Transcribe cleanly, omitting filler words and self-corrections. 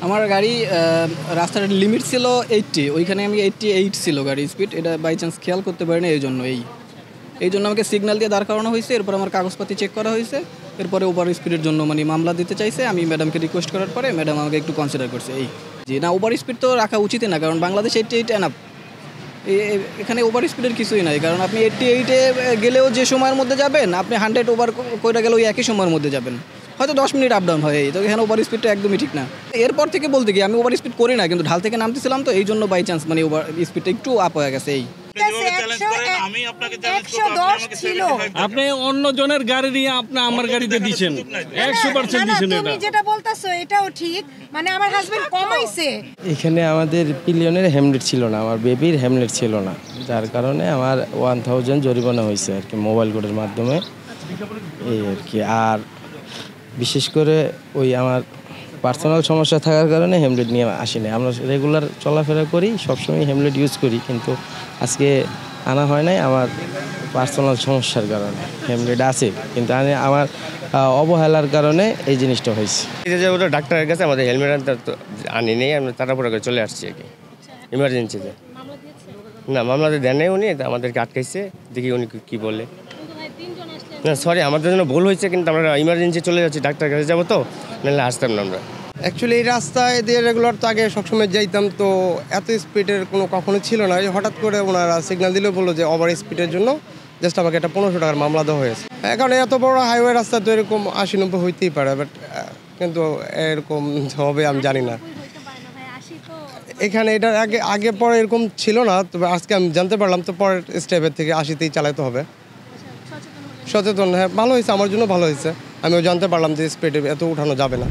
আমার গাড়ি রাস্তার লিমিট ছিল 80, ওইখানে আমি 88 ছিল গাড়ির স্পিড। এটা বাই চান্স খেয়াল করতে পারিনি, এই জন্য আমাকে সিগন্যাল দিয়ে দাঁড় করানো হয়েছে। এরপর আমার কাগজপাতি চেক করা হয়েছে। এরপরে ওভার স্পিডের জন্য মানে মামলা দিতে চাইছে। আমি ম্যাডামকে রিকোয়েস্ট করার পরে ম্যাডাম আমাকে একটু কনসিডার করছে। জি না, ওভার স্পিড তো রাখা উচিতই না, কারণ বাংলাদেশে 88 এনাফ। এখানে ওভার স্পিডের কিছুই নাই, কারণ আপনি 88-এ গেলেও যে সময়ের মধ্যে যাবেন, আপনি 100 ওভার করে গেলেও একই সময়ের মধ্যে যাবেন। হয়তো 10 মিনিট আপ ডাউন হয়, তো এখানে ওভার স্পিডটা একদমই ঠিক না। এরপর থেকে বলতে কি আমি ওভার স্পিড করি না, কিন্তু ঢাল থেকে নামতেছিলাম, তো এই জন্য বাই চান্স মানে ওভার স্পিডটা একটু আপ হয়ে গেছে। আপনি অন্য জনের গাড়ি নিয়ে আপনি আমার গাড়িতে দিচ্ছেন, 100% দিচ্ছেন। তুমি যেটা বলতাছো এটাও ঠিক, মানে আমার হাজবেন্ড কমাইছে। এখানে আমাদের পিলিয়নের হেমলেট ছিল না, আমার বেবির হেমলেট ছিল না, যার কারণে আমার 1000 জরিমানা হয়েছে আর কি, মোবাইল কোডের মাধ্যমে এই আর কি। আর বিশেষ করে ওই আমার পার্সোনাল সমস্যা থাকার কারণে হেমলেট নিয়ে আসিনি। আমরা রেগুলার চলাফেরা করি, সবসময় হেমলেট ইউজ করি, কিন্তু আজকে আনা হয় নাই আমার পার্সোনাল সমস্যার কারণে। হেমলেট আছে, কিন্তু আমার অবহেলার কারণে এই জিনিসটা হয়েছে। যেহেতু ডাক্তারের কাছে আমাদের হেলমেট আনি নেই, আমরা তাড়াহুড়া করে চলে আসছি আর কি, ইমার্জেন্সিতে। না, মামলাতে দেন নাই উনি, আমাদেরকে আটকাইছে, দেখি উনি কী বলে। না সরি, আমাদের জন্য ভুল হয়েছে, কিন্তু আমরা ইমার্জেন্সি চলে যাচ্ছি, ডাক্তারের কাছে যাবো, তো নাহলে আসতাম না আমরা। অ্যাকচুয়ালি এই রাস্তায় দিয়ে রেগুলার তো আগে সবসময় যাইতাম, তো এত স্পিডের কখনো ছিল না। হঠাৎ করে ওনারা সিগন্যাল দিলে বললো যে ওভার স্পিডের জন্য জাস্ট আমাকে একটা 1500 টাকার মামলা দেওয়া হয়েছে। এখন এত বড় হাইওয়ে রাস্তা তো এরকম 80-90 হইতেই পারে, বাট কিন্তু এরকম হবে আমি জানি না। এখানে এটা আগে পরে এরকম ছিল না, তবে আজকে আমি জানতে পারলাম, তো পরের স্টেপের থেকে 80তেই চালাতে হবে। সচেতন, হ্যাঁ ভালো হয়েছে, আমার জন্য ভালো হয়েছে। আমিও জানতে পারলাম যে স্পিডে এত উঠানো যাবে না।